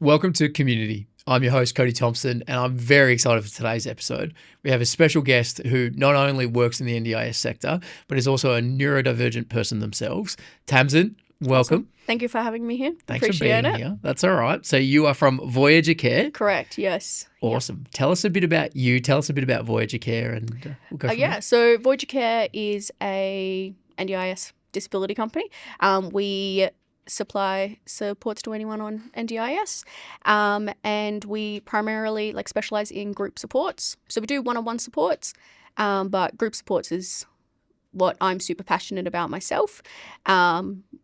Welcome to Community. I'm your host, Cody Thompson, and I'm very excited for today's episode. We have a special guest who not only works in the NDIS sector, but is also a neurodivergent person themselves. Tamzin, welcome. Awesome. Thank you for having me here. Thanks Appreciate for being it. here. That's all right. So you are from Voyager Care? Correct, yes. Awesome. Yep. Tell us a bit about you. Tell us a bit about Voyager Care and we'll go from there. So Voyager Care is a NDIS disability company. We supply supports to anyone on NDIS, and we primarily specialize in group supports. So we do one-on-one supports, but group supports is what I'm super passionate about myself.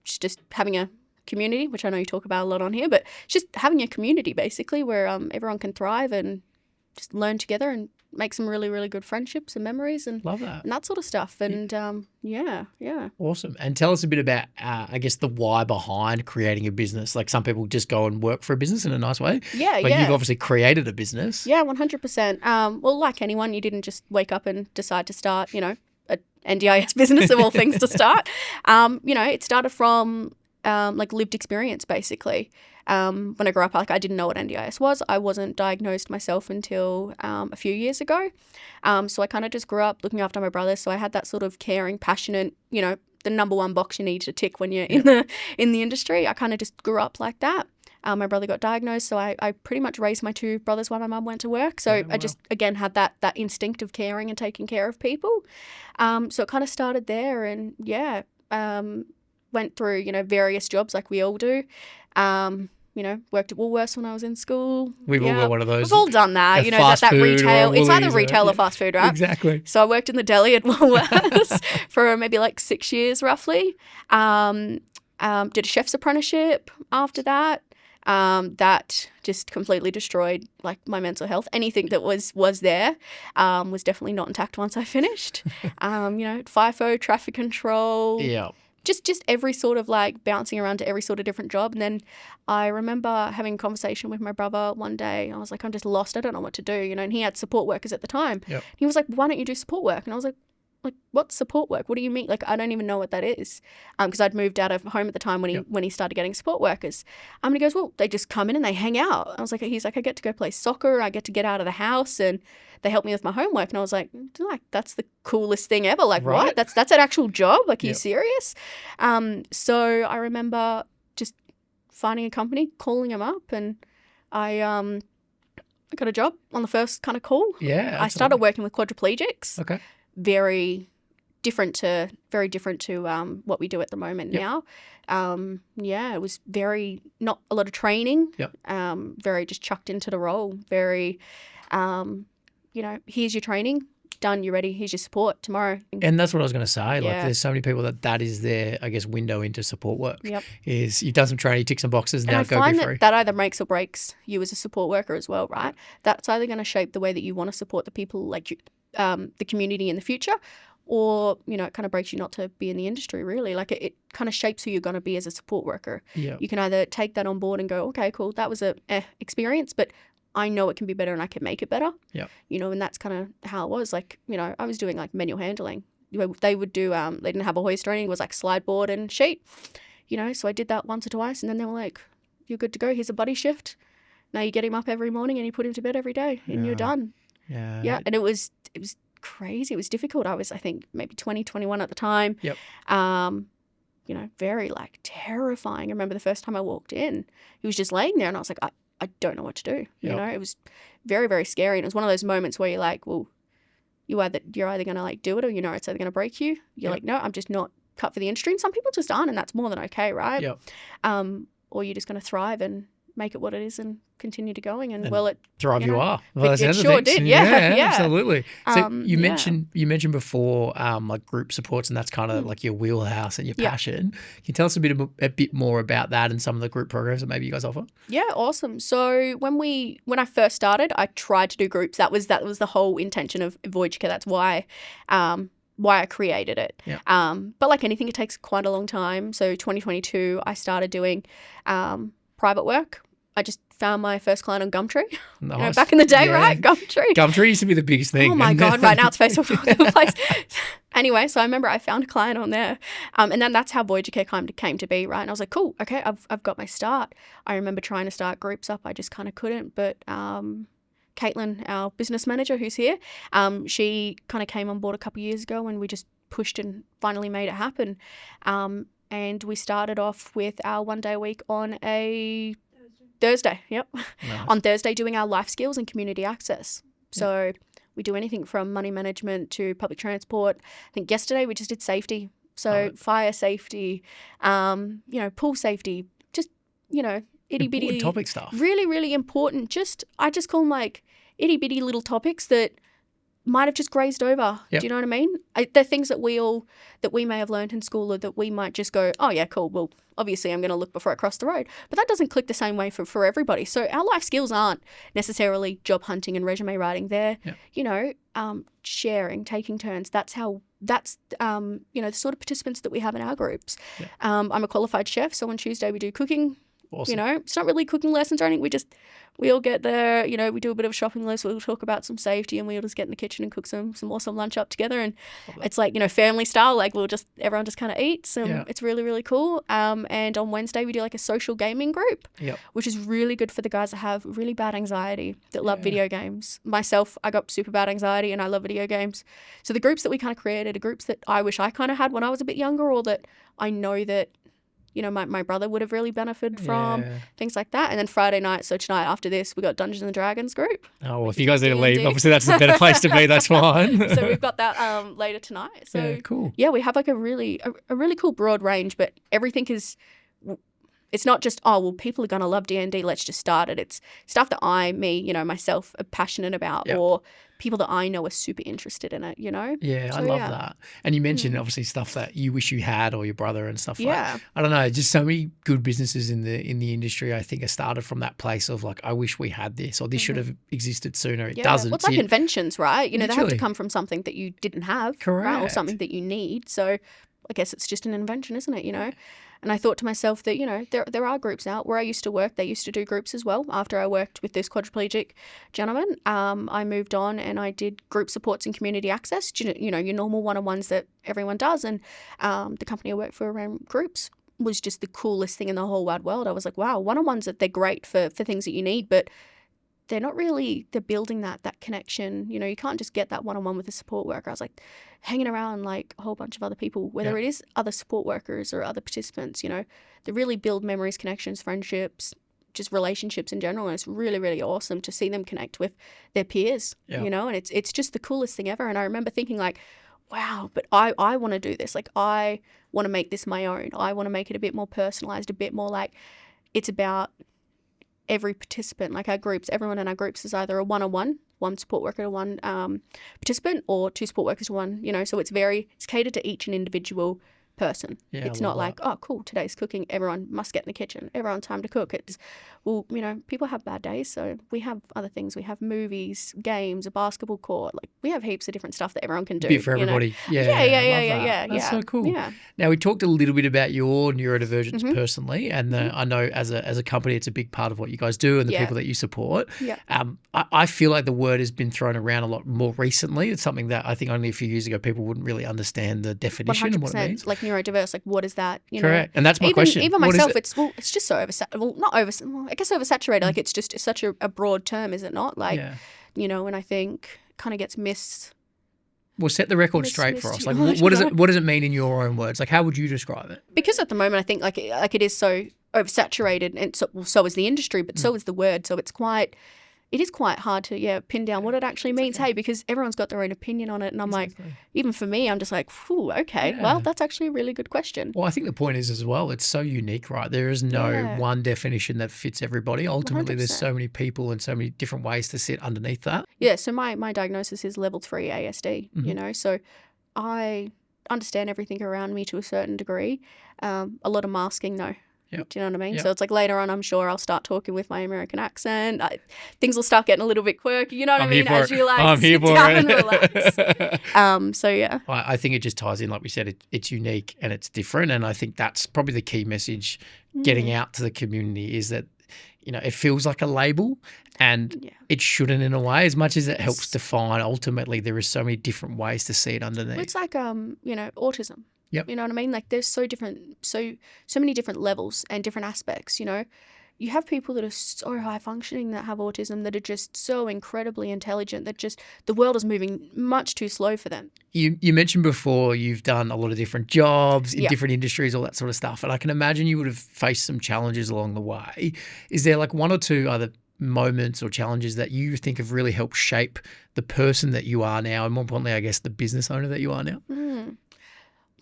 Just having a community, which I know you talk about a lot on here, but just having a community basically where everyone can thrive and just learn together and make some really, really good friendships and memories and love that and that sort of stuff. And yeah. Awesome. And tell us a bit about, I guess, the why behind creating a business. Like some people just go and work for a business in a nice way. But you've obviously created a business. Yeah, 100%. Well, like anyone, you didn't just wake up and decide to start, a NDIS business of all things to start. It started from lived experience basically. When I grew up, I didn't know what NDIS was. I wasn't diagnosed myself until a few years ago. So I kind of just grew up looking after my brothers. So I had that sort of caring, passionate, the number one box you need to tick when you're in the industry. I kind of just grew up like that. My brother got diagnosed, so I pretty much raised my two brothers while my mum went to work. So I just, again, had that instinct of caring and taking care of people. So it kind of started there and, went through, various jobs like we all do. Worked at Woolworths when I was in school. We've all got one of those. We've all done that. That retail. It's either retail or fast food, right? Exactly. So I worked in the deli at Woolworths for maybe 6 years roughly. Did a chef's apprenticeship after that. That just completely destroyed my mental health. Anything that was there was definitely not intact once I finished. FIFO, traffic control. Yeah. Just every sort of bouncing around to every sort of different job. And then I remember having a conversation with my brother one day. I was like, I'm just lost. I don't know what to do, and he had support workers at the time. Yep. He was like, why don't you do support work? And I was like, what's support work? What do you mean? I don't even know what that is. Because I'd moved out of home at the time when he started getting support workers. And he goes, well, they just come in and they hang out. I was like, he's like, I get to go play soccer. I get to get out of the house and they help me with my homework. And I was like, that's the coolest thing ever. Right. What? That's an actual job? Are you serious? So I remember just finding a company, calling them up, and I got a job on the first kind of call. Yeah. Absolutely. I started working with quadriplegics. Okay. Very different to what we do at the moment now. It was very not a lot of training. Yep. Very just chucked into the role. Very, here's your training, done, you're ready. Here's your support tomorrow. And that's what I was going to say. There's so many people that is their, I guess, window into support work. Yep. Is you've done some training, tick some boxes, and now I go find be free. that either makes or breaks you as a support worker as well, right? That's either going to shape the way that you want to support the people the community in the future, or it kind of breaks you not to be in the industry really. It kind of shapes who you're going to be as a support worker. Yeah. You can either take that on board and go, okay, cool, that was a experience, but I know it can be better and I can make it better. Yeah. And that's kind of how it was. I was doing manual handling. They would do they didn't have a hoist or anything. It was slide board and sheet. So I did that once or twice, and then they were like, you're good to go, here's a buddy shift. Now you get him up every morning and you put him to bed every day and you're done. Yeah. Yeah, and it was crazy. It was difficult. I was, I think, maybe 20, 21 at the time. Yep. Very terrifying. I remember the first time I walked in, he was just laying there and I was like, I don't know what to do. Yep. It was very, very scary. And it was one of those moments where you're like, well, you're either going to do it or it's either going to break you. You're like, no, I'm just not cut for the industry. And some people just aren't, and that's more than okay, right? Yep. Or you're just going to thrive and make it what it is and continue to going. And it thrive you are. Well, it sure did. Yeah. Absolutely. So you mentioned before group supports, and that's kind of your wheelhouse and your passion. Can you tell us a bit more about that and some of the group programs that maybe you guys offer? Yeah, awesome. So when I first started, I tried to do groups. That was the whole intention of Voyager Care. That's why I created it. Yeah. But like anything, it takes quite a long time. So 2022, I started doing private work. I just found my first client on Gumtree. Nice. Back in the day, right? Gumtree. Gumtree used to be the biggest thing. Oh my God, right now it's Facebook all over the place. Anyway, so I remember I found a client on there, and then that's how Voyager Care came to be, right? And I was like, cool, okay, I've got my start. I remember trying to start groups up, I just kind of couldn't. But Caitlin, our business manager, who's here, she kind of came on board a couple of years ago, and we just pushed and finally made it happen. And we started off with our 1 day a week on a Thursday. Yep, nice. On Thursday, doing our life skills and community access. So we do anything from money management to public transport. I think yesterday we just did safety. So fire safety, pool safety, just, itty bitty. Important topic stuff. Really, really important. I just call them like itty bitty little topics that might have just grazed over. Yep. Do you know what I mean? They're things that we may have learned in school, or that we might just go, oh yeah, cool. Well, obviously I'm going to look before I cross the road. But that doesn't click the same way for everybody. So our life skills aren't necessarily job hunting and resume writing. They're, sharing, taking turns. That's the sort of participants that we have in our groups. Yeah. I'm a qualified chef, so on Tuesday we do cooking. Awesome. It's not really cooking lessons or anything. We all get there, we do a bit of a shopping list. We'll talk about some safety, and we'll just get in the kitchen and cook some awesome lunch up together. And it's like, family style, like everyone just kind of eats. And it's really, really cool. And on Wednesday, we do like a social gaming group, which is really good for the guys that have really bad anxiety, that love video games. Myself, I got super bad anxiety and I love video games. So the groups that we kind of created are groups that I wish I kind of had when I was a bit younger, or that I know that my brother would have really benefited from, things like that. And then Friday night, so tonight after this, we got Dungeons and Dragons group. Oh, well, if you guys need to leave, obviously that's a better place to be. That's fine. So we've got that later tonight. So cool. Yeah, we have like a really cool broad range, but everything is. It's not just, people are going to love D&D, let's just start it. It's stuff that myself are passionate about, or people that I know are super interested in it, Yeah, so, I love that. And you mentioned obviously stuff that you wish you had, or your brother and stuff like, I don't know, just so many good businesses in the industry, I think, are started from that place of like, I wish we had this, or this should have existed sooner. It doesn't. Well, it's like inventions, right? They have to come from something that you didn't have, correct, right? Or something that you need. So I guess it's just an invention, isn't it, And I thought to myself that, there are groups out. Where I used to work, they used to do groups as well. After I worked with this quadriplegic gentleman, I moved on and I did group supports and community access, your normal one-on-ones that everyone does. And the company I worked for around groups was just the coolest thing in the whole wide world. I was like, wow, one-on-ones, that they're great for things that you need, but they're building that connection. You can't just get that one-on-one with a support worker. I was like hanging around like a whole bunch of other people, whether it is other support workers or other participants, they really build memories, connections, friendships, just relationships in general. And it's really, really awesome to see them connect with their peers, and it's just the coolest thing ever. And I remember thinking like, wow, but I want to do this. Like, I want to make this my own. I want to make it a bit more personalized, a bit more like it's about every participant. Like our groups, everyone in our groups is either a one-on-one, one support worker to one participant, or two support workers to one, so it's catered to each and individual person. It's not like, oh, cool, today's cooking, everyone must get in the kitchen, everyone time to cook. It's, well, people have bad days, so we have other things. We have movies, games, a basketball court. Like, we have heaps of different stuff that everyone can do. Bit for everybody. Yeah. That's so cool. Yeah. Now, we talked a little bit about your neurodivergence personally, and I know as a company, it's a big part of what you guys do and the people that you support. Yeah. I feel like the word has been thrown around a lot more recently. It's something that I think only a few years ago people wouldn't really understand the definition 100%, and what it means. Like neurodiverse, like what is that? Correct. And that's my question. Even myself, it's just so oversaturated. Like it's such a broad term, is it not? Like, and I think kind of gets missed. Well, set the record straight for us. Like, what does it mean in your own words? Like, how would you describe it? Because at the moment, I think like it is so oversaturated, and so is the industry, but so is the word. So it is quite hard to pin down what it actually means. Hey, because everyone's got their own opinion on it, and I'm like, even for me, I'm just like, whew, okay, well, that's actually a really good question. Well, I think the point is as well, it's so unique, right? There is no one definition that fits everybody. Ultimately, 100%. There's so many people and so many different ways to sit underneath that. Yeah. So my diagnosis is level 3 ASD. So I understand everything around me to a certain degree. A lot of masking, no. Yep. Do you know what I mean? Yep. So it's like later on, I'm sure I'll start talking with my American accent. Things will start getting a little bit quirky. You know what I mean? As you like sit down and relax. So yeah. I think it just ties in, like we said, it's unique and it's different. And I think that's probably the key message getting out to the community is that, it feels like a label, and it shouldn't in a way, as much as it helps define. Ultimately, there is so many different ways to see it underneath. It's like autism. Yep. You know what I mean? Like there's so many different levels and different aspects, You have people that are so high functioning that have autism that are just so incredibly intelligent that just the world is moving much too slow for them. You mentioned before you've done a lot of different jobs in different industries, all that sort of stuff. And I can imagine you would have faced some challenges along the way. Is there like one or two other moments or challenges that you think have really helped shape the person that you are now, and more importantly, I guess, the business owner that you are now?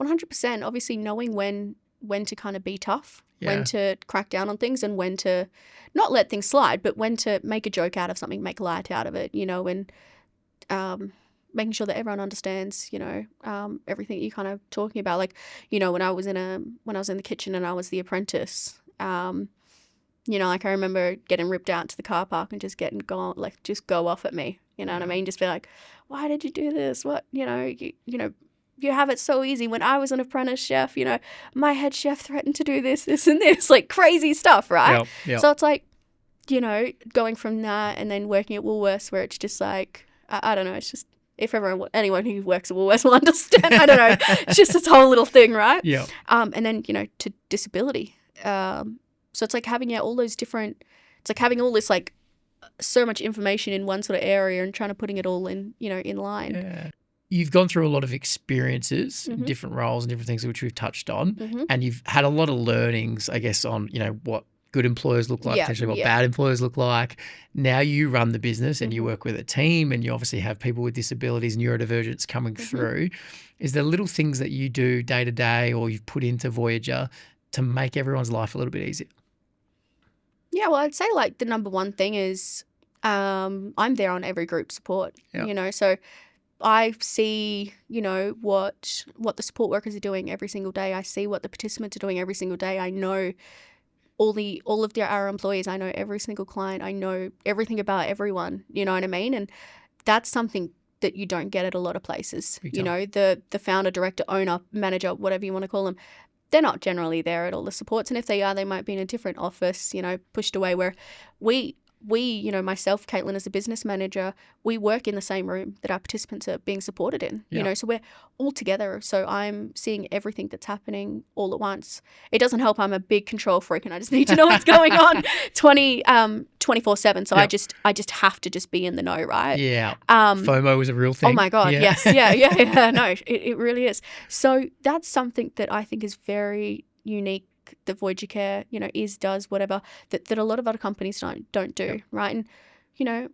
100%. Obviously knowing when to kind of be tough, when to crack down on things, and when to not let things slide, but when to make a joke out of something, make light out of it, and making sure that everyone understands, everything you're kind of talking about. Like, when I was in the kitchen and I was the apprentice, like I remember getting ripped out to the car park and just go off at me. You know what I mean? Just be like, why did you do this? What, you have it so easy. When I was an apprentice chef, my head chef threatened to do this, and this, like crazy stuff, right? Yep. So it's like, going from that and then working at Woolworths, where it's just like, I don't know, it's just, if anyone who works at Woolworths will understand, I don't know, it's just this whole little thing, right? Yeah. And then, to disability. So it's like having all those different, it's like having all this like so much information in one sort of area and trying to putting it all in, in line. Yeah. You've gone through a lot of experiences, different roles and different things which we've touched on, and you've had a lot of learnings, I guess, on, what good employers look like, potentially what bad employers look like. Now you run the business and you work with a team, and you obviously have people with disabilities, neurodivergence coming through. Is there little things that you do day to day or you've put into Voyager to make everyone's life a little bit easier? Yeah, well, I'd say like the number one thing is I'm there on every group support, so I see, what the support workers are doing every single day. I see what the participants are doing every single day. I know all of our employees. I know every single client. I know everything about everyone. You know what I mean? And that's something that you don't get at a lot of places. The founder, director, owner, manager, whatever you want to call them, they're not generally there at all the supports. And if they are, they might be in a different office, pushed away, where we, myself, Caitlin, as a business manager, we work in the same room that our participants are being supported in, so we're all together. So I'm seeing everything that's happening all at once. It doesn't help. I'm a big control freak and I just need to know what's going on 24/7. So I just have to just be in the know, right? Yeah. FOMO is a real thing. Oh my God. Yes. Yeah. No, it really is. So that's something that I think is very unique that Voyager Care, does whatever that a lot of other companies don't do, right? And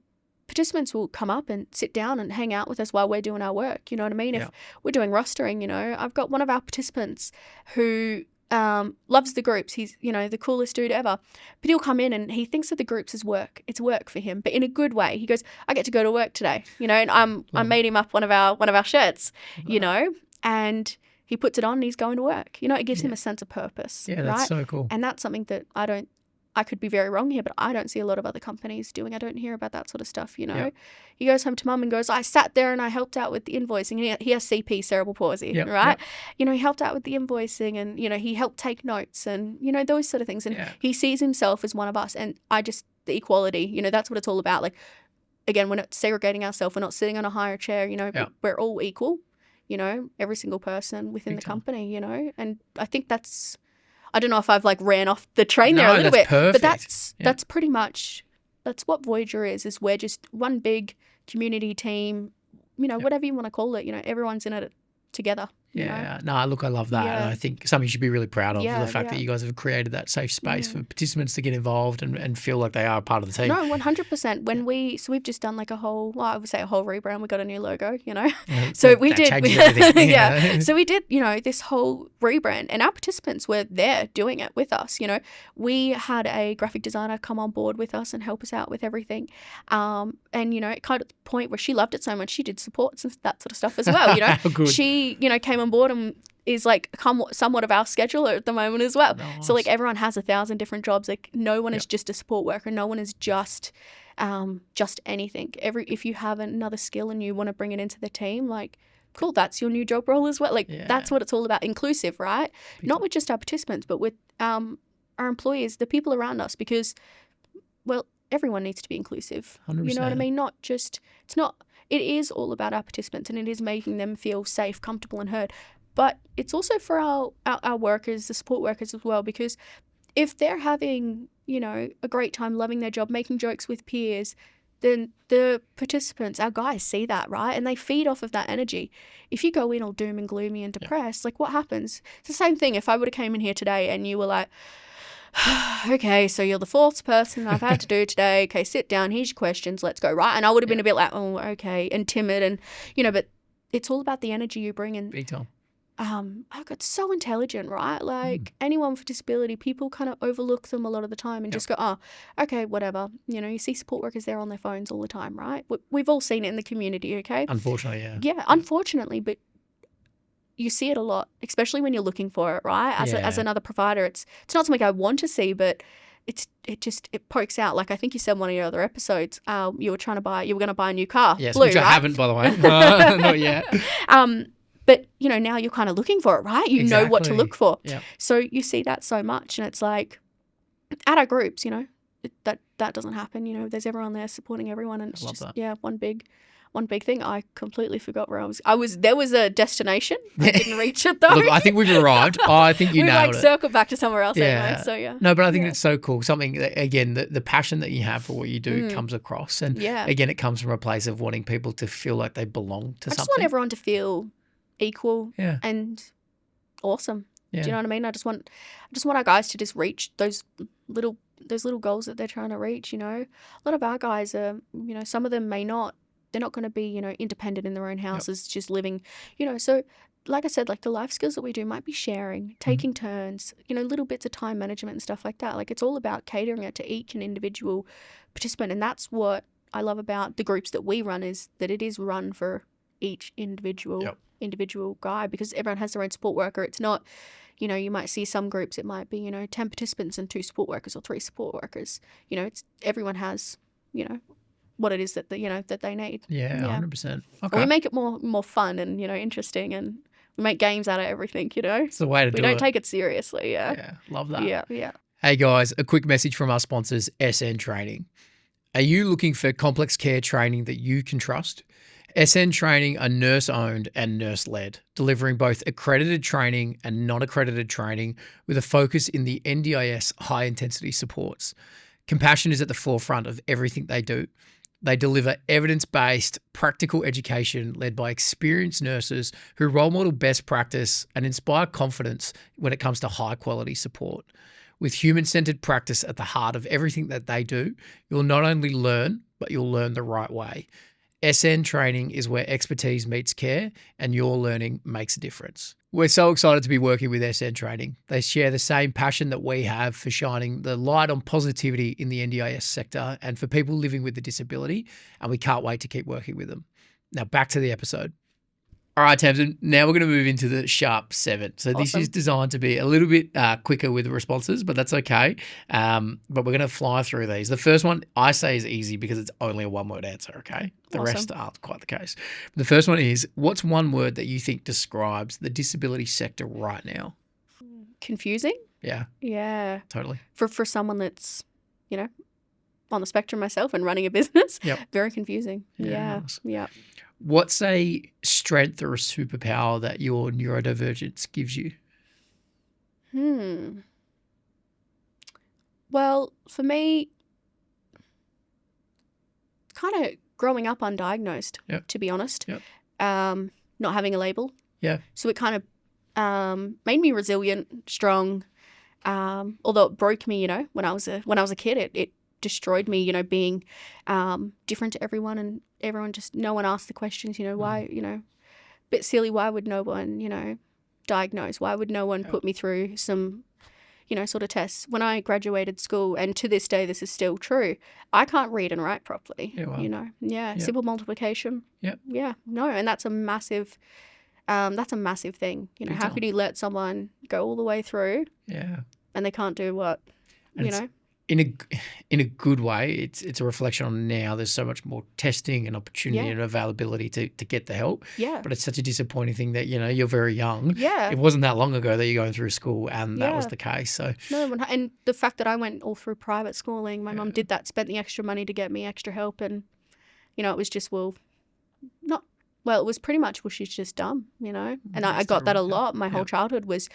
participants will come up and sit down and hang out with us while we're doing our work. You know what I mean? If we're doing rostering, I've got one of our participants who loves the groups. He's the coolest dude ever, but he'll come in and he thinks that the groups is work. It's work for him, but in a good way. He goes, I get to go to work today, and I made him up one of our shirts, and he puts it on and he's going to work. It gives him a sense of purpose. Yeah, that's right? so cool. And that's something that I could be very wrong here, but I don't see a lot of other companies doing. I don't hear about that sort of stuff, He goes home to mum and goes, I sat there and I helped out with the invoicing. And he has CP, cerebral palsy, right? Yep. He helped out with the invoicing and, he helped take notes and, those sort of things. And he sees himself as one of us. And the equality, that's what it's all about. Like, again, we're not segregating ourselves. We're not sitting on a higher chair, but we're all equal. Every single person within the company, and I think I don't know if I've like ran off the train there a little bit, perfect. But that's pretty much, that's what Voyager is we're just one big community team, whatever you want to call it, everyone's in it together. Yeah, no, look, I love that. And I think something you should be really proud of the fact that you guys have created that safe space for participants to get involved and feel like they are a part of the team. No, 100%. We've just done like a whole rebrand. We got a new logo, So we did. So we did, this whole rebrand and our participants were there doing it with us, We had a graphic designer come on board with us and help us out with everything. And, it kind of the point where she loved it so much, she did supports and that sort of stuff as well, Good. She, came on board and is like somewhat of our scheduler at the moment as well. Nice. So like everyone has 1,000 different jobs. Like no one is just a support worker. No one is just anything. If you have another skill and you want to bring it into the team, like cool, that's your new job role as well. Like that's what it's all about. Inclusive, right? Not with just our participants, but with our employees, the people around us, because well, everyone needs to be inclusive. 100%. You know what I mean? It is all about our participants, and it is making them feel safe, comfortable, and heard. But it's also for our workers, the support workers as well, because if they're having, a great time, loving their job, making jokes with peers, then the participants, our guys, see that, right? And they feed off of that energy. If you go in all doom and gloomy and depressed, like what happens? It's the same thing. If I would have came in here today and you were like, okay, so you're the fourth person I've had to do today. Okay, sit down. Here's your questions. Let's go, right? And I would have been a bit like, oh, okay, and timid, and but it's all about the energy you bring in. Big time. I got so intelligent, right? Like anyone with disability, people kind of overlook them a lot of the time and just go, oh, okay, whatever. You see support workers there on their phones all the time, right? We've all seen it in the community, okay? Unfortunately, yeah. Yeah, unfortunately, but you see it a lot, especially when you're looking for it, right? As another provider, it's not something I want to see, but it pokes out. Like I think you said in one of your other episodes, you were going to buy a new car. Yes, blue, which right? I haven't, by the way. Not yet. But now you're kind of looking for it, right? You know what to look for. Yep. So you see that so much, and it's like at our groups, that doesn't happen. There's everyone there supporting everyone, and it's just one big thing. I completely forgot where I was. There was a destination. I didn't reach it though. Look, I think we've arrived. I think you nailed it. We've circled back to somewhere else anyway. So yeah. No, but I think it's so cool. Something that, again, the passion that you have for what you do comes across, and again, it comes from a place of wanting people to feel like they belong to something. I just want everyone to feel equal and awesome. Yeah. Do you know what I mean? I just want our guys to just reach those little goals that they're trying to reach. A lot of our guys are, some of them they're not going to be, independent in their own houses, just living, so like I said, like the life skills that we do might be sharing, taking turns, little bits of time management and stuff like that. Like it's all about catering it to each and individual participant. And that's what I love about the groups that we run, is that it is run for each individual guy, because everyone has their own support worker. It's not, you might see some groups, it might be, 10 participants and 2 support workers or 3 support workers. It's everyone has, what it is that that they need. Yeah, 100%. Okay. We make it more fun and, interesting, and we make games out of everything, It's the way to do it. We don't take it seriously, Yeah, love that. Yeah. Hey guys, a quick message from our sponsors, SN Training. Are you looking for complex care training that you can trust? SN Training are nurse-owned and nurse-led, delivering both accredited training and non-accredited training with a focus in the NDIS high-intensity supports. Compassion is at the forefront of everything they do. They deliver evidence-based, practical education led by experienced nurses who role model best practice and inspire confidence when it comes to high-quality support. With human-centered practice at the heart of everything that they do, you'll not only learn, but you'll learn the right way. SN Training is where expertise meets care, and your learning makes a difference. We're so excited to be working with SN Training. They share the same passion that we have for shining the light on positivity in the NDIS sector and for people living with a disability, and we can't wait to keep working with them. Now back to the episode. All right, Tamzin, now we're going to move into the Sharp 7. So this is designed to be a little bit quicker with the responses, but that's okay. But we're going to fly through these. The first one I say is easy because it's only a one-word answer, okay? The rest aren't quite the case. The first one is, what's one word that you think describes the disability sector right now? Confusing? Yeah. Yeah. Totally. For someone that's, on the spectrum myself and running a business, very confusing. Yeah. Nice. Yeah. What's a strength or a superpower that your neurodivergence gives you? Well, for me, kind of growing up undiagnosed, to be honest. Not having a label. Yeah. So it kind of made me resilient, strong. Although it broke me, when I was a kid, it destroyed me, being different to everyone, and everyone no one asked the questions, why, bit silly, why would no one, diagnose? Why would no one put me through some, sort of tests? When I graduated school, and to this day this is still true, I can't read and write properly, simple multiplication. No, and that's a massive thing, how could you let someone go all the way through and they can't do what, in a good way, it's a reflection on now. There's so much more testing and opportunity Yeah. and availability to get the help. Yeah. But it's such a disappointing thing that, you're very young. Yeah. It wasn't that long ago that you're going through school and that was Yeah. the case. So No, and the fact that I went all through private schooling, my mum did that, spent the extra money to get me extra help, and it was just it was pretty much, well, she's just dumb, and I That's got that a terrible. lot. My whole Yeah. childhood was,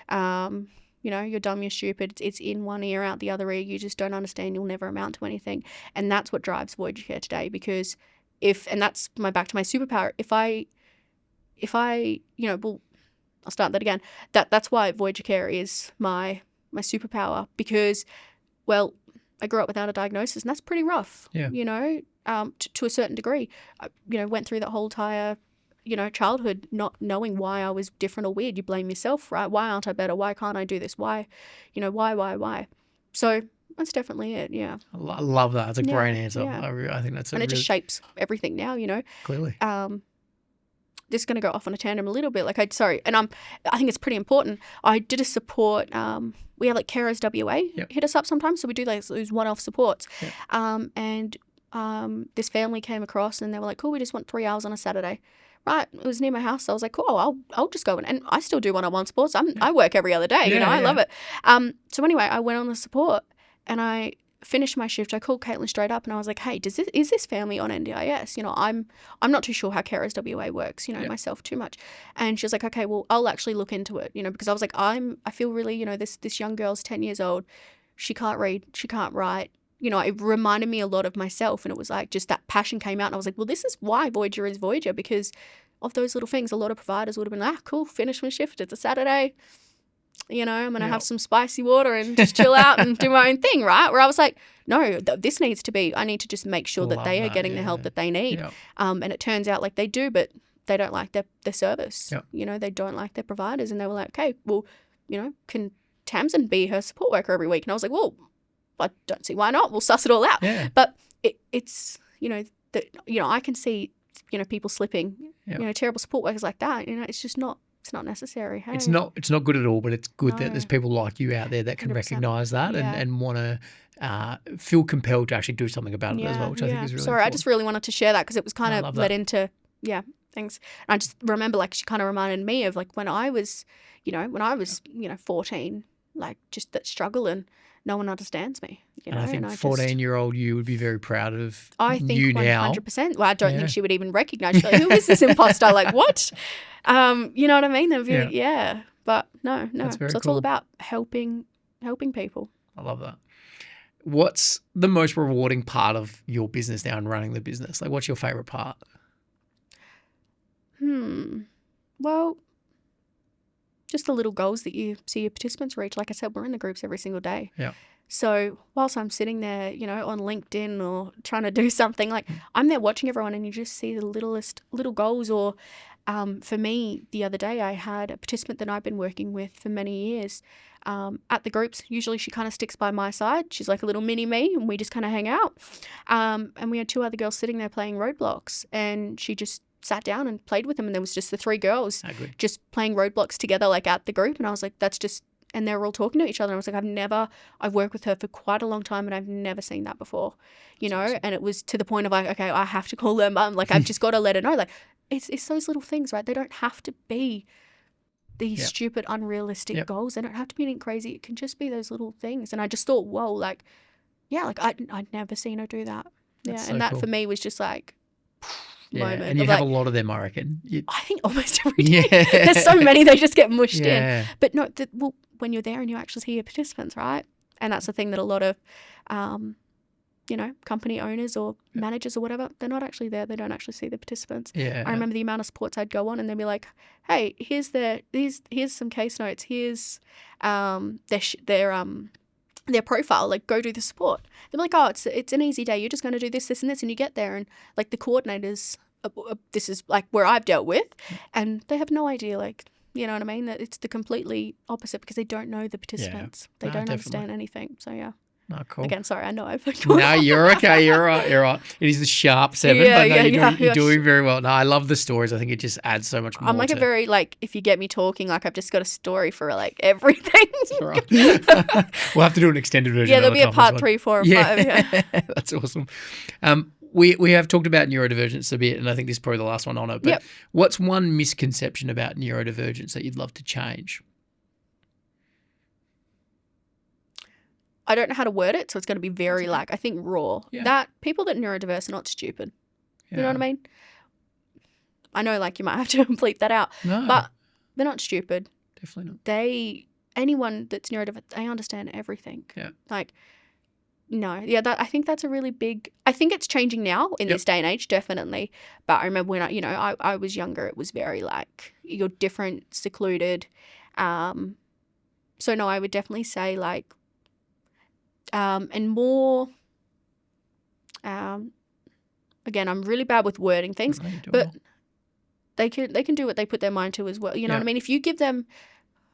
you're dumb, you're stupid. It's in one ear, out the other ear. You just don't understand. You'll never amount to anything, and that's what drives Voyager Care today. Because and that's back to my superpower. If I, well, I'll start that again. That's why Voyager Care is my superpower, because, well, I grew up without a diagnosis, and that's pretty rough. Yeah. To a certain degree. I, went through that whole entire, childhood not knowing why I was different or weird. You blame yourself, right? Why aren't I better? Why can't I do this? Why? Why? So that's definitely it. Yeah. I love that. It's a Yeah, great answer. yeah. I think that's And it just shapes everything now. clearly. This is going to go off on a tandem a little bit. I think it's pretty important. I did a support. We have Carers WA hit us up sometimes, so we do those one-off supports. Yep. And this family came across, and they were like, "Cool, we just want 3 hours on a Saturday." Right, it was near my house. So I was like, "Cool, I'll just go in." And I still do one-on-one sports. I work every other day. I love it. So anyway, I went on the support, and I finished my shift. I called Caitlin straight up, and I was like, "Hey, is this family on NDIS? I'm not too sure how Carers WA works, myself too much." And she was like, "Okay, well, I'll actually look into it, because I was like, I feel really, this young girl's 10 years old. She can't read, she can't write." It reminded me a lot of myself, and it was like just that passion came out, and I was like, well, this is why Voyager is Voyager, because of those little things. A lot of providers would have been like, cool, finish my shift. It's a Saturday. I'm going to have some spicy water and just chill out and do my own thing, right? Where I was like, no, this needs to be, I need to just make sure that they are getting the help that they need. Yep. And it turns out they do, but they don't like their service. Yep. They don't like their providers. And they were like, okay, well, can Tamzin be her support worker every week? And I was like, well, I don't see why not. We'll suss it all out. Yeah. But it's, I can see, people slipping, terrible support workers like that. It's just not, it's not necessary. Hey? It's not good at all, but it's good that there's people like you out there that can 100%. recognise that and want to feel compelled to actually do something about it as well, which I think is really Sorry, important. I just really wanted to share that because it was kind love of that. led into, things. And I just remember, she kind of reminded me of, when I was, 14, just that struggle and no one understands me. And I think 14-year-old you would be very proud of I think you now. 100%. Well, I don't think she would even recognise. She's like, who is this imposter? What? You know what I mean? They'd be, But no. That's very So it's all cool. about helping people. I love that. What's the most rewarding part of your business now and running the business? What's your favourite part? Well, just the little goals that you see your participants reach. Like I said, we're in the groups every single day. Yeah. So whilst I'm sitting there, on LinkedIn or trying to do something, I'm there watching everyone, and you just see the little goals. Or for me, the other day, I had a participant that I've been working with for many years at the groups. Usually she kind of sticks by my side. She's like a little mini me, and we just kind of hang out. And we had 2 other girls sitting there playing Roadblocks, and she just sat down and played with them, and there was just the 3 girls just playing Roadblocks together at the group. And I was like, that's just, and they were all talking to each other. And I was like, I've worked with her for quite a long time, and I've never seen that before, awesome. And it was to the point of okay, I have to call her mum. I've just got to let her know, it's those little things, right? They don't have to be these stupid, unrealistic goals. They don't have to be anything crazy. It can just be those little things. And I just thought, whoa, I'd never seen her do that. That's so and that cool. for me was just moment. And you have a lot of them, I reckon. I think almost every day. There's so many, they just get mushed in. But no, when you're there and you actually see your participants, right? And that's the thing that a lot of, company owners or managers or whatever, they're not actually there. They don't actually see the participants. Yeah. I remember the amount of sports I'd go on, and they'd be like, "Hey, here's some case notes. Here's their profile. Go do the sport." They're like, "Oh, it's an easy day. You're just going to do this, this, and this," and you get there, and the coordinators, this is where I've dealt with, and they have no idea. You know what I mean? That it's the completely opposite because they don't know the participants. They don't understand anything. So yeah. Oh, cool. Again, sorry, I know I've No, you're okay. You're right. You're right. It is the sharp 7, but no, you're doing very well. No, I love the stories. I think it just adds so much more. I'm like a very, like, if you get me talking, like I've just got a story for like everything. Right. We'll have to do an extended version. Yeah, there'll be a part 3, 4, and 5. Yeah. That's awesome. We have talked about neurodivergence a bit, and I think this is probably the last one on it. But what's one misconception about neurodivergence that you'd love to change? I don't know how to word it, so it's going to be very, like, I think raw. Yeah. That people that are neurodiverse are not stupid. You know what I mean? I know, like, you might have to bleep that out. No. But they're not stupid. Definitely not. Anyone that's neurodiverse, they understand everything. Yeah. Like, no. Yeah, I think that's a really big, I think it's changing now in this day and age, definitely. But I remember when I was younger, it was very, like, you're different, secluded. So, no, I would definitely say, like, and more, again, I'm really bad with wording things, but they can do what they put their mind to as well. You know what I mean? If you give them,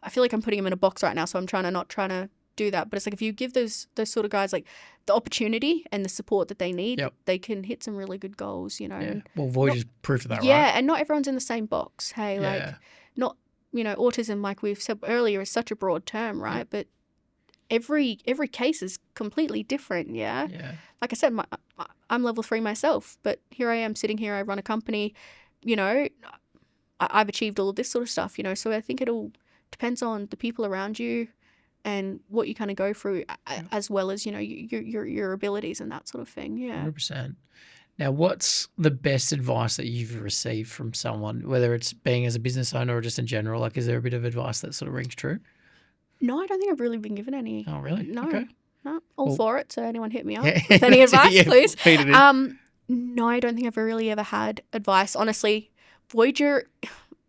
I feel like I'm putting them in a box right now, so I'm not trying to do that. But it's like if you give those sort of guys like the opportunity and the support that they need, they can hit some really good goals. You know. Yeah. Well, Voyager's proof of that, right? Yeah, and not everyone's in the same box. Hey, like not autism, like we've said earlier, is such a broad term, right? But every case is completely different. Yeah. Like I said, I'm level 3 myself, but here I am sitting here. I run a company. You know, I've achieved all of this sort of stuff. You know, so I think it all depends on the people around you and what you kind of go through, as well as your abilities and that sort of thing. Yeah. 100%. Now, what's the best advice that you've received from someone, whether it's being as a business owner or just in general? Like, is there a bit of advice that sort of rings true? No, I don't think I've really been given any. Oh, really? No. Okay. No. All for it. So anyone hit me up with any advice, please. Feed it in. No, I don't think I've really ever had advice. Honestly, Voyager,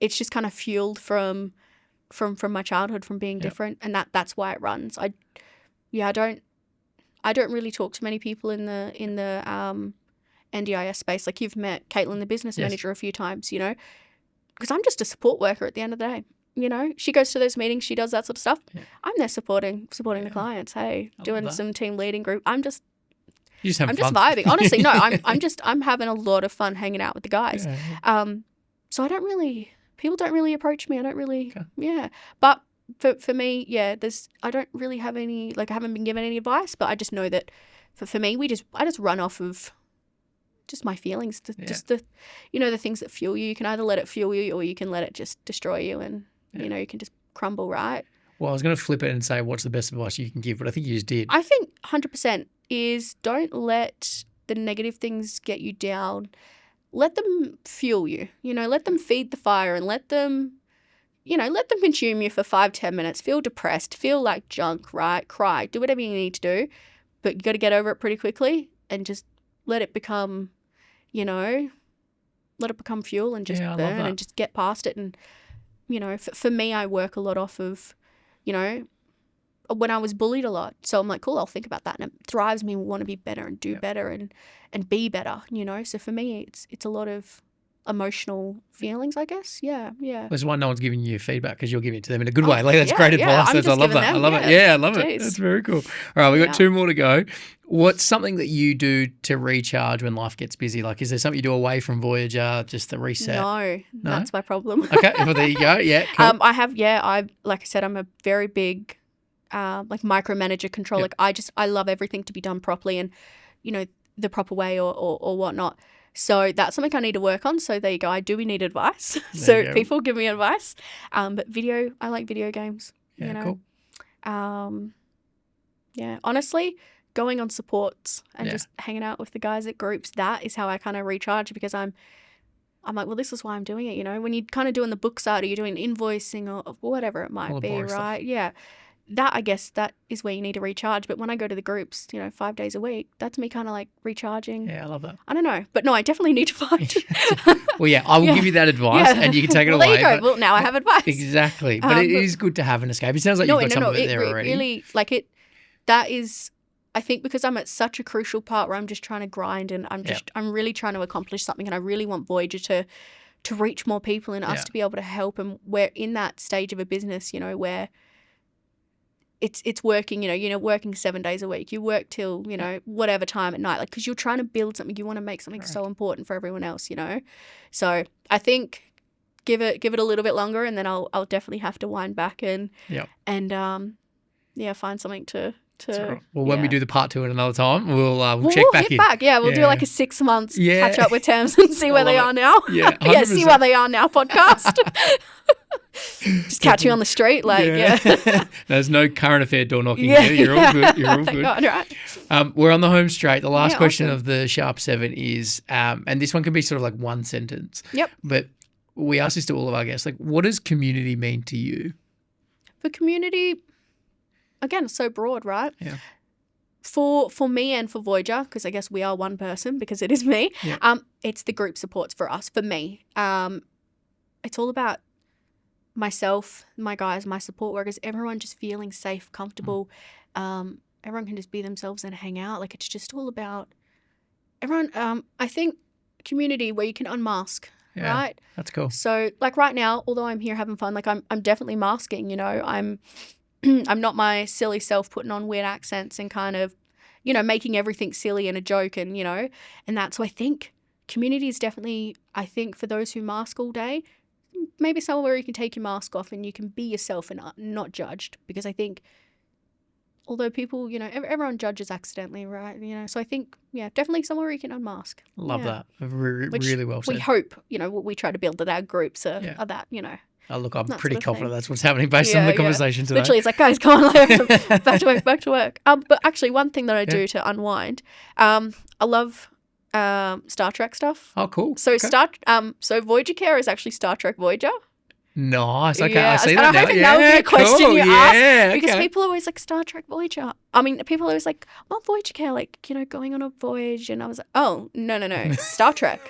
it's just kind of fueled from my childhood, from being different, and that's why it runs. I don't really talk to many people in the NDIS space. Like you've met Caitlin, the business manager, a few times, you know, because I'm just a support worker at the end of the day. You know, she goes to those meetings, she does that sort of stuff. Yeah. I'm there supporting the clients. Hey, doing some team leading group. I'm just vibing. Honestly, no, I'm having a lot of fun hanging out with the guys. So people don't really approach me. I don't really, But for me, I don't really have any, like I haven't been given any advice, but I just know that for me, I just run off of just my feelings, just the things that fuel you. You can either let it fuel you or you can let it just destroy you and, you can just crumble, right? Well, I was going to flip it and say, what's the best advice you can give? But I think you just did. I think 100% is don't let the negative things get you down. Let them fuel you, let them feed the fire and let them consume you for 5-10 minutes. Feel depressed, feel like junk, right? Cry, do whatever you need to do, but you got to get over it pretty quickly and just let it become, fuel and just burn and just get past it. And, for me, I work a lot off of, when I was bullied a lot. So I'm like, cool, I'll think about that. And it drives me to want to be better and do better and be better, So for me, it's a lot of emotional feelings, I guess. Yeah. There's one no one's giving you feedback because you're giving it to them in a good way. Like that's great advice. I love that. I love it. Yeah, I love it. That's very cool. All right, we've got 2 more to go. What's something that you do to recharge when life gets busy? Like, is there something you do away from Voyager just to reset? No? That's my problem. Okay, well, there you go. Yeah, cool. Like I said, I'm a very big micromanager control. Like I love everything to be done properly and, the proper way or whatnot. So that's something I need to work on. So there you go. I do need advice. So people give me advice. But I like video games. Yeah, cool. Honestly, going on supports and just hanging out with the guys at groups, that is how I kind of recharge because I'm like, well, this is why I'm doing it. When you're kind of doing the book side or you're doing invoicing or whatever it might be, right? Stuff. Yeah. That, I guess, that is where you need to recharge. But when I go to the groups, 5 days a week, that's me kind of like recharging. Yeah, I love that. I don't know. But no, I definitely need to find. Well, yeah, I will give you that advice and you can take it away. There you go. Well, now I have advice. Exactly. But it is good to have an escape. It sounds like you've got some of it there already. Really, that is, I think because I'm at such a crucial part where I'm just trying to grind and I'm really trying to accomplish something and I really want Voyager to reach more people and us to be able to help. And we're in that stage of a business, where it's working, you're working 7 days a week. You work till, whatever time at night, like, because you're trying to build something. You want to make something so important for everyone else, So I think give it a little bit longer, and then I'll definitely have to wind back and find something to. Well, when we do the part 2 at another time, we'll check we'll back hit in. back. Yeah, we'll do like a 6 months catch up with Tamzin and see where they are now. Yeah, 100%. See where they are now podcast. Just catch you on the street, There's no current affair door knocking here. You're all good. You're all good. God, right. We're on the home straight. The last question awesome. of the Sharp 7 is, and this one can be sort of like one sentence. Yep. But we ask this to all of our guests, like, what does community mean to you? For community, again, it's so broad, right? Yeah. For me and for Voyager, because I guess we are one person because it is me, it's the group supports for us. For me, it's all about myself, my guys, my support workers, everyone just feeling safe, comfortable. Everyone can just be themselves and hang out. Like, it's just all about everyone. I think community where you can unmask, right? That's cool. So, like, right now, although I'm here having fun, like, I'm definitely masking, I'm not my silly self putting on weird accents and kind of, making everything silly and a joke and, and that's, so I think community is definitely, I think, for those who mask all day, maybe somewhere where you can take your mask off and you can be yourself and not judged, because I think although people, everyone judges accidentally, right? So I think, definitely somewhere where you can unmask. Love that. Really well said. We hope, what we try to build with our groups are that, Oh, look, I'm that pretty sort of confident thing. that's what's happening based on the conversation today. Literally, it's like, guys, come on, back to work. But actually, one thing that I do to unwind, I love Star Trek stuff. Oh, cool. So so Voyager Care is actually Star Trek Voyager. Nice. Okay, I see that and now. I hope that would be a question you ask, because okay. people are always like, Star Trek Voyager. I mean, people are always like, well, Voyager Care, like, going on a voyage, and I was like, oh, no, it's Star Trek.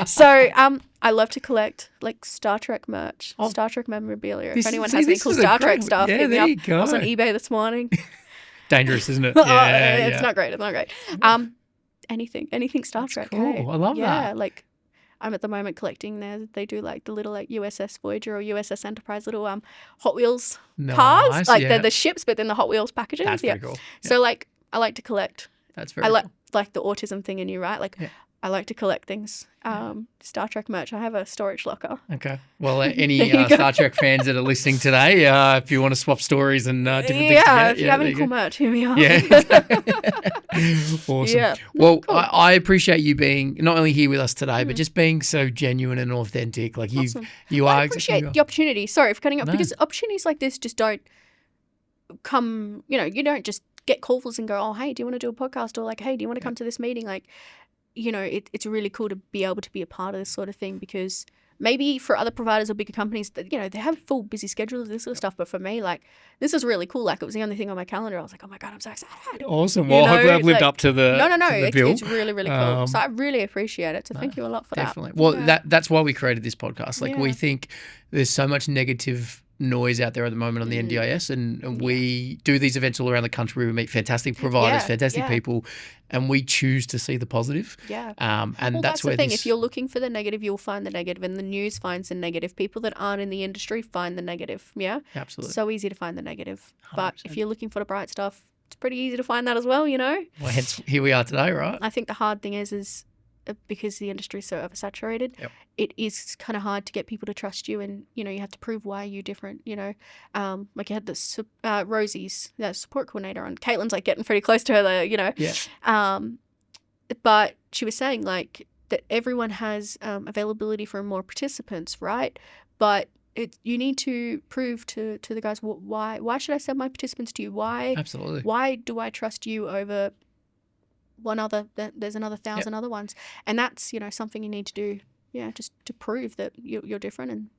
So I love to collect like Star Trek merch, Star Trek memorabilia. If anyone has any cool Star Trek stuff, hit me up. You go. I was on eBay this morning. Dangerous, isn't it? It's not great. It's not great. Anything Star Trek. Cool. Hey? I love that. Yeah, like, I'm at the moment collecting they do like the little like USS Voyager or USS Enterprise little Hot Wheels cars, like they're the ships, but then the Hot Wheels packaging. That's pretty cool. Yeah. So like, I like to collect. That's very cool. Like the autism thing in you, right? Like, I like to collect things. Star Trek merch. I have a storage locker. Okay. Well, any Star Trek fans that are listening today, if you want to swap stories and different things. If you have any cool merch, hit me up. Yeah. Awesome. Yeah. Well, cool. I appreciate you being not only here with us today, but just being so genuine and authentic. Like you are. I appreciate the opportunity. Sorry for cutting up, because opportunities like this just don't come, you don't just get calls and go, oh, hey, do you want to do a podcast? Or like, hey, do you want to come to this meeting? Like, it's really cool to be able to be a part of this sort of thing, because maybe for other providers or bigger companies that, they have full busy schedules of this sort of stuff. But for me, like, this is really cool. Like, it was the only thing on my calendar. I was like, oh my God, I'm so excited. Awesome. Well, hopefully I've lived up to the No. to the bill. It's really, really cool. So I really appreciate it. So thank you a lot for definitely. that. Well, that's why we created this podcast. Like, we think there's so much negative noise out there at the moment on the NDIS, and we do these events all around the country where we meet fantastic providers, fantastic people, and we choose to see the positive. And that's where the thing. If you're looking for the negative, you'll find the negative, and the news finds the negative. People that aren't in the industry find the negative. Yeah, absolutely. So easy to find the negative, 100%. But if you're looking for the bright stuff, it's pretty easy to find that as well. Well, hence here we are today, right? I think the hard thing is because the industry is so oversaturated, it is kind of hard to get people to trust you, and you have to prove why you're different. Like you had this Rosie's support coordinator on. Caitlin's like getting pretty close to her, but she was saying like that everyone has availability for more participants, right? But you need to prove to the guys, why should I send my participants to you? Why do I trust you over one other? There's another 1,000 other ones, and that's something you need to do. Just to prove that you're different, and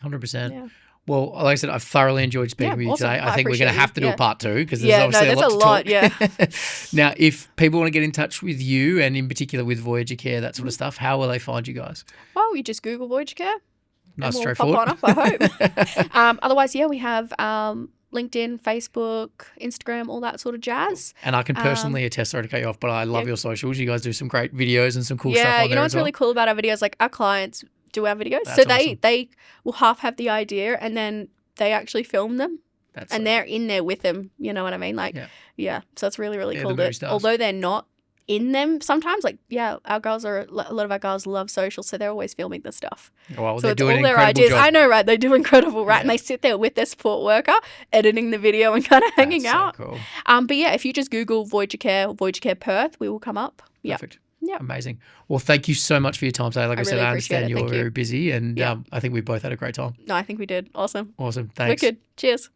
100%. Yeah. Well, like I said, I've thoroughly enjoyed speaking with you today. I think we're going to have to do a part 2 because there's obviously a lot to talk. Now, if people want to get in touch with you, and in particular with Voyager Care, that sort of stuff, how will they find you guys? Well, you just Google Voyager Care. Nice, straightforward. Pop on up, I hope. Otherwise, we have LinkedIn, Facebook, Instagram, all that sort of jazz. And I can personally attest, sorry to cut you off, but I love your socials. You guys do some great videos and some cool stuff on there. You know what's really cool about our videos? Like, our clients do our videos. That's so awesome. they will half have the idea, and then they actually film them. That's and they're in there with them. You know what I mean? Like, Yeah. So it's really, really They're cool the movie that stars. although they're not in them sometimes, like, our girls a lot of our girls love social, so they're always filming the stuff. Well, So they're it's doing all an their incredible ideas. job. I know, right? They do incredible, right? Yeah. And they sit there with their support worker, editing the video and kind of hanging That's out. So cool. But yeah, if you just Google Voyager Care or Voyager Care Perth, we will come up. Yeah. Perfect. Yeah. Amazing. Well, thank you so much for your time today. Like I said, really I appreciate understand it. you're Thank you. very busy, and Yeah. I think we both had a great time. No, I think we did. Awesome. Awesome. Thanks. Wicked. Cheers.